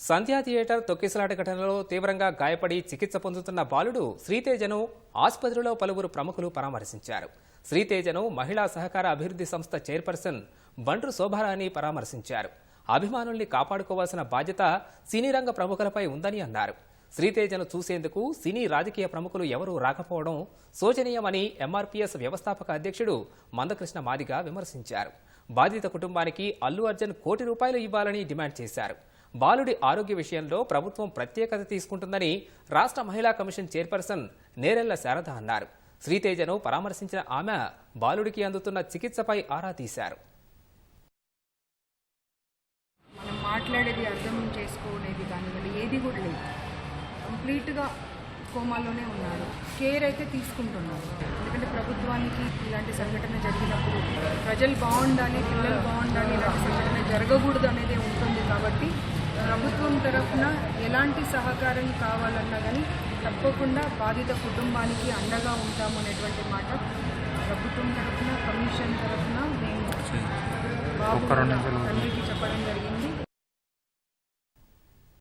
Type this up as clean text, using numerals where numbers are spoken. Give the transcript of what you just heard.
సంధ్యా theatre తొక్కిసలాట ఘటనలో తీవ్రంగా గాయపడి చికిత్స పొందుతున్న బాలుడు శ్రీతేజను ఆసుపత్రిలో పలువురు ప్రముఖులు పరామర్శించారు. శ్రీతేజను మహిళా సహకార అభివృద్ధి సంస్థ చైర్పర్సన్ బండ్రు శోభారాణి పరామర్శించారు. అభిమానుల్ని కాపాడుకోవాల్సిన బాధ్యత సినీ రంగ ప్రముఖులపై ఉందని అన్నారు. శ్రీతేజను చూసేందుకు సినీ రాజకీయ ప్రముఖులు ఎవరూ రాకపోవడం శోచనీయమని ఎంఆర్పీఎస్ వ్యవస్థాపక అధ్యక్షుడు మందకృష్ణ మాదిగ విమర్శించారు. బాధిత కుటుంబానికి అల్లు అర్జున్ ₹1 కోటి ఇవ్వాలని డిమాండ్ చేశారు. బాలుడి ఆరోగ్య విషయంలో ప్రభుత్వం ప్రత్యేకత తీసుకుంటుందని రాష్ట్ర మహిళా కమిషన్ చైర్పర్సన్ నేరెళ్ల శారద అన్నారు. శ్రీతేజను పరామర్శించిన ఆమె బాలుడికి అందుతున్న చికిత్సపై ఆరా తీశారు. మనం మాట్లాడేది అర్థం చేసుకునేది కానివ్వండి, ఏది కూడా లేదు. కంప్లీట్గా కోమాలోనే ఉన్నారు. కేర్ అయితే తీసుకుంటున్నారు. ఎందుకంటే ప్రభుత్వానికి ఇలాంటి సంఘటన జరిగినప్పుడు ప్రజలు బాగుండాలి, పిల్లలు బాగుండాలి, ఇలాంటి సంఘటన జరగకూడదు అనేది ఉంటుంది. కాబట్టి ప్రభుత్వం తరఫున ఎలాంటి సహకారం కావాలన్నా కానీ తప్పకుండా బాధిత కుటుంబానికి అండగా ఉంటాము అనేటువంటి మాట ప్రభుత్వం తరఫున, కమిషన్ తరఫున మేము బాబు తండ్రికి చెప్పడం జరిగింది.